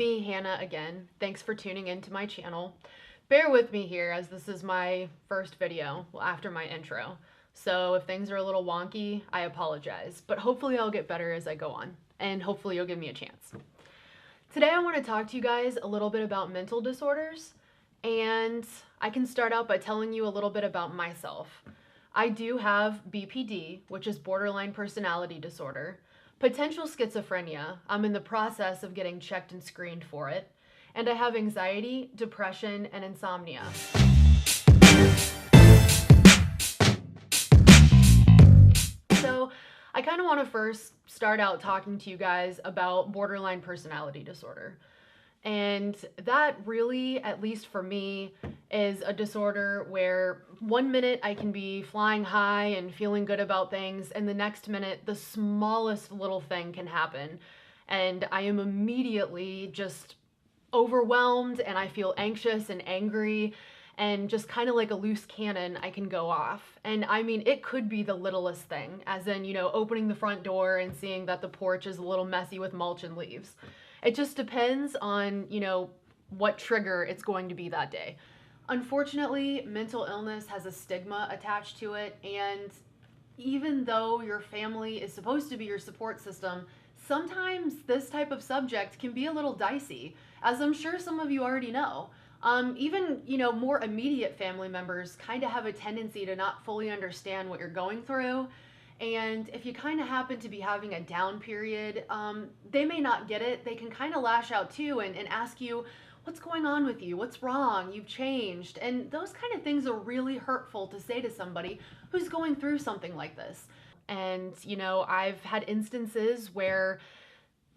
me, Hannah, again. Thanks for tuning into my channel. Bear with me here as this is my first video after my intro. So if things are a little wonky, I apologize, but hopefully I'll get better as I go on, and hopefully you'll give me a chance. Today I want to talk to you guys a little bit about mental disorders, and I can start out by telling you a little bit about myself. I do have BPD, which is borderline personality disorder, potential schizophrenia. I'm in the process of getting checked and screened for it, and I have anxiety, depression, and insomnia. So I kind of want to first start out talking to you guys about borderline personality disorder. And that really, at least for me, is a disorder where one minute I can be flying high and feeling good about things, and the next minute the smallest little thing can happen. And I am immediately just overwhelmed, and I feel anxious and angry, and just kind of like a loose cannon, I can go off. And I mean, it could be the littlest thing, as in, opening the front door and seeing that the porch is a little messy with mulch and leaves. It just depends on, what trigger it's going to be that day. Unfortunately, mental illness has a stigma attached to it, and even though your family is supposed to be your support system, sometimes this type of subject can be a little dicey, as I'm sure some of you already know. Even, more immediate family members kind of have a tendency to not fully understand what you're going through. And if you kind of happen to be having a down period, they may not get it. They can kind of lash out too and ask you, what's going on with you? What's wrong? You've changed. And those kind of things are really hurtful to say to somebody who's going through something like this. And, I've had instances where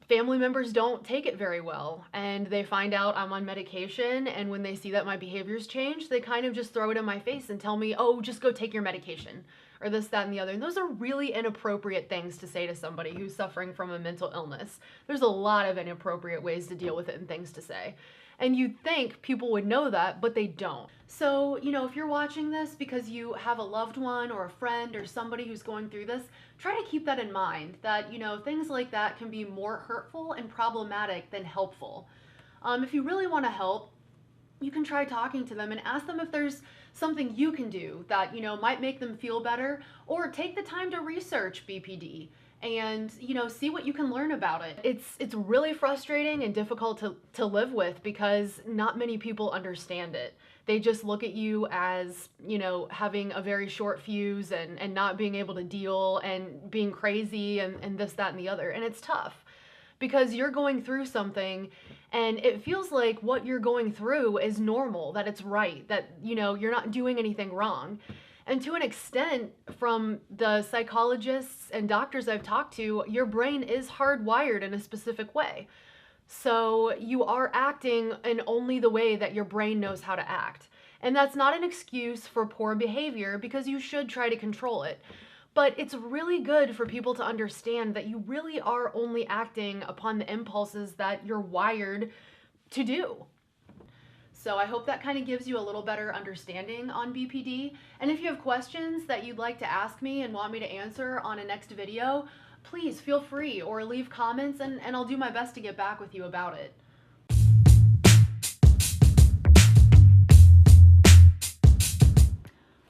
family members don't take it very well, and they find out I'm on medication, and when they see that my behaviors change, they kind of just throw it in my face and tell me, oh, just go take your medication, or this, that, and the other. And those are really inappropriate things to say to somebody who's suffering from a mental illness. There's a lot of inappropriate ways to deal with it and things to say. And you'd think people would know that, but they don't. So, if you're watching this because you have a loved one or a friend or somebody who's going through this, try to keep that in mind, that, things like that can be more hurtful and problematic than helpful. If you really want to help, you can try talking to them and ask them if there's something you can do that, might make them feel better, or take the time to research BPD and, see what you can learn about it. It's really frustrating and difficult to live with because not many people understand it. They just look at you as, having a very short fuse and not being able to deal and being crazy and this, that, and the other. And it's tough because you're going through something and it feels like what you're going through is normal, that it's right, that, you're not doing anything wrong. And to an extent, from the psychologists and doctors I've talked to, your brain is hardwired in a specific way. So you are acting in only the way that your brain knows how to act. And that's not an excuse for poor behavior because you should try to control it. But it's really good for people to understand that you really are only acting upon the impulses that you're wired to do. So I hope that kind of gives you a little better understanding on BPD. And if you have questions that you'd like to ask me and want me to answer on a next video, please feel free or leave comments and I'll do my best to get back with you about it.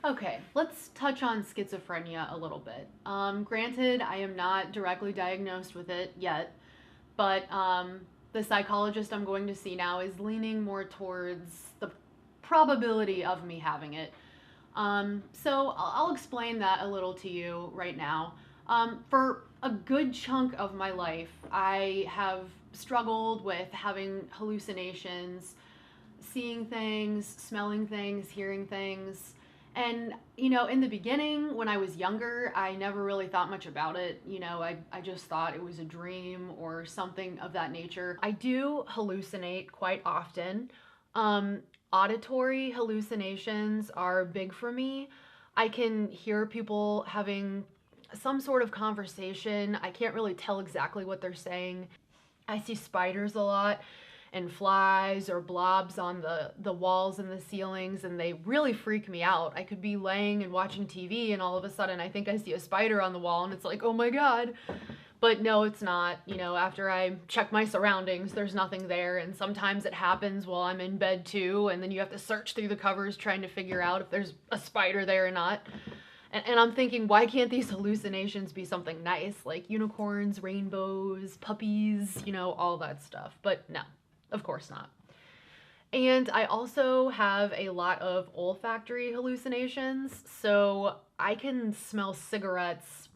Okay, let's touch on schizophrenia a little bit. Granted, I am not directly diagnosed with it yet, but the psychologist I'm going to see now is leaning more towards the probability of me having it. So I'll explain that a little to you right now. For a good chunk of my life, I have struggled with having hallucinations, seeing things, smelling things, hearing things. And, in the beginning, when I was younger, I never really thought much about it. I just thought it was a dream or something of that nature. I do hallucinate quite often. Auditory hallucinations are big for me. I can hear people having some sort of conversation. I can't really tell exactly what they're saying. I see spiders a lot and flies or blobs on the walls and the ceilings, and they really freak me out. I could be laying and watching TV and all of a sudden I think I see a spider on the wall and it's like, oh my God. But no, it's not. You know, after I check my surroundings, there's nothing there. And sometimes it happens while I'm in bed too. And then you have to search through the covers trying to figure out if there's a spider there or not. And I'm thinking, why can't these hallucinations be something nice? Like unicorns, rainbows, puppies, you know, all that stuff. But no, of course not. And I also have a lot of olfactory hallucinations. So I can smell cigarettes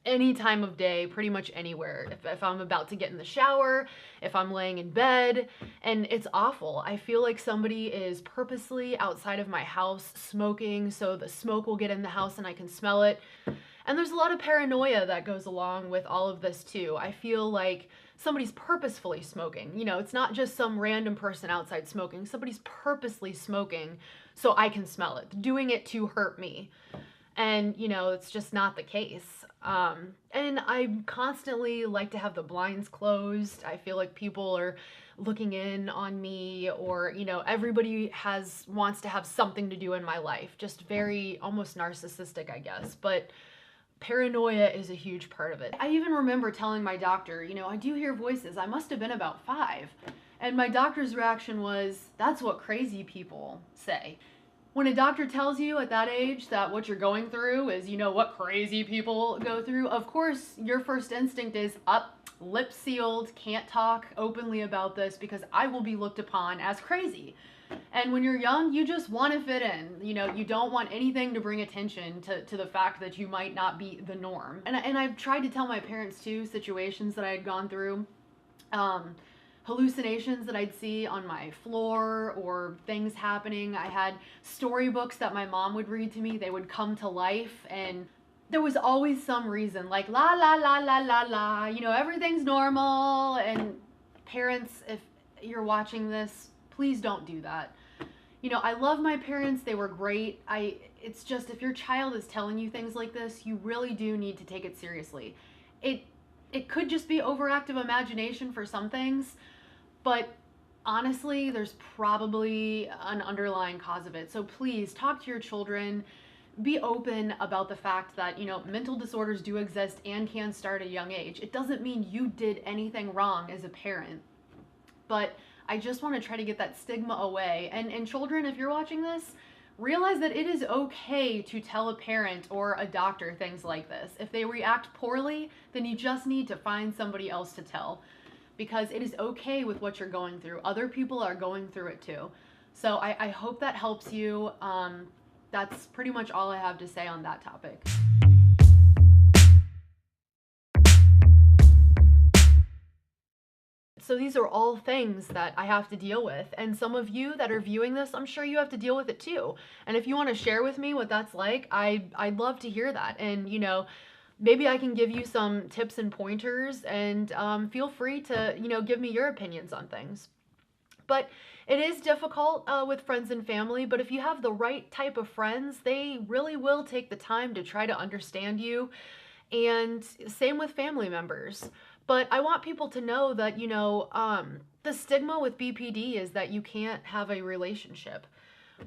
any time of day, pretty much anywhere. If I'm about to get in the shower, if I'm laying in bed, and it's awful. I feel like somebody is purposely outside of my house smoking, so the smoke will get in the house and I can smell it. And there's a lot of paranoia that goes along with all of this too. I feel like somebody's purposefully smoking. You know, it's not just some random person outside smoking. Somebody's purposely smoking so I can smell it, doing it to hurt me. And, you know, it's just not the case. And I constantly like to have the blinds closed. I feel like people are looking in on me, or, you know, everybody wants to have something to do in my life. Just very almost narcissistic, I guess. But paranoia is a huge part of it. I even remember telling my doctor, you know, I do hear voices. I must have been about 5. And my doctor's reaction was, that's what crazy people say. When a doctor tells you at that age that what you're going through is, you know, what crazy people go through, of course, your first instinct is lips sealed, can't talk openly about this because I will be looked upon as crazy. And when you're young, you just want to fit in. You know, you don't want anything to bring attention to the fact that you might not be the norm. And I've tried to tell my parents too, situations that I had gone through. Hallucinations that I'd see on my floor or things happening. I had storybooks that my mom would read to me. They would come to life, and there was always some reason, like la la la la la la, you know, everything's normal. And parents, if you're watching this, please don't do that. You know, I love my parents. They were great. It's just, if your child is telling you things like this, you really do need to take it seriously. It could just be overactive imagination for some things, but honestly, there's probably an underlying cause of it. So please talk to your children. Be open about the fact that, you know, mental disorders do exist and can start at a young age. It doesn't mean you did anything wrong as a parent, but I just want to try to get that stigma away. And children, if you're watching this, realize that it is okay to tell a parent or a doctor things like this. If they react poorly, then you just need to find somebody else to tell, because it is okay with what you're going through. Other people are going through it too. So I hope that helps you. That's pretty much all I have to say on that topic. So these are all things that I have to deal with. And some of you that are viewing this, I'm sure you have to deal with it too. And if you want to share with me what that's like, I'd love to hear that. And, you know, maybe I can give you some tips and pointers, and feel free to, you know, give me your opinions on things. But it is difficult with friends and family, but if you have the right type of friends, they really will take the time to try to understand you. And same with family members. But I want people to know that, you know, the stigma with BPD is that you can't have a relationship.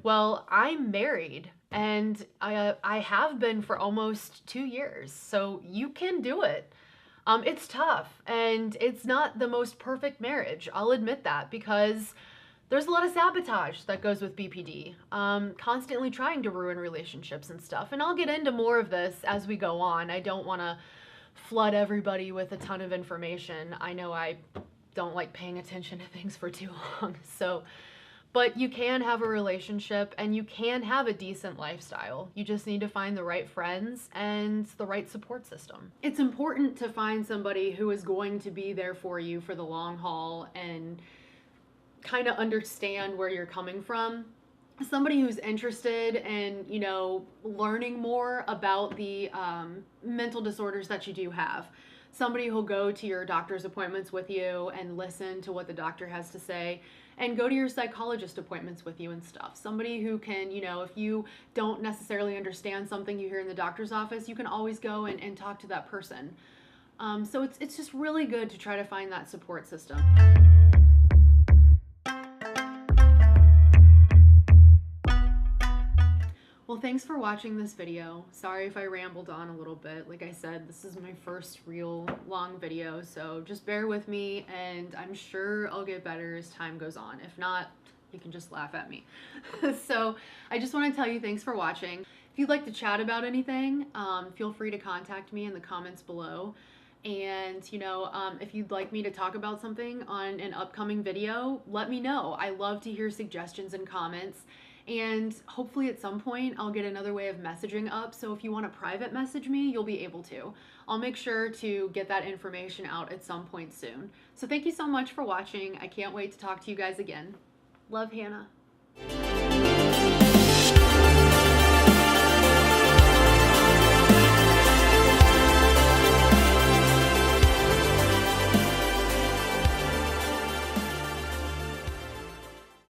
Well, I'm married, and I have been for almost 2 years, so you can do it. It's tough, and it's not the most perfect marriage. I'll admit that, because there's a lot of sabotage that goes with BPD, constantly trying to ruin relationships and stuff. And I'll get into more of this as we go on. I don't want to flood everybody with a ton of information. I know I don't like paying attention to things for too long. But you can have a relationship and you can have a decent lifestyle. You just need to find the right friends and the right support system. It's important to find somebody who is going to be there for you for the long haul and kind of understand where you're coming from. Somebody who's interested in, you know, learning more about the mental disorders that you do have. Somebody who'll go to your doctor's appointments with you and listen to what the doctor has to say, and go to your psychologist appointments with you and stuff. Somebody who can, you know, if you don't necessarily understand something you hear in the doctor's office, you can always go and talk to that person. So it's just really good to try to find that support system. Well, Well, thanks for watching this video. Sorry if I rambled on a little bit. Like I said, this is my first real long video, so just bear with me, and I'm sure I'll get better as time goes on. If not, you can just laugh at me. So I just want to tell you thanks for watching. If you'd like to chat about anything, feel free to contact me in the comments below. And, if you'd like me to talk about something on an upcoming video, let me know. I love to hear suggestions and comments. And hopefully at some point I'll get another way of messaging up. So if you want to private message me, you'll be able to. I'll make sure to get that information out at some point soon. So thank you so much for watching. I can't wait to talk to you guys again. Love, Hannah.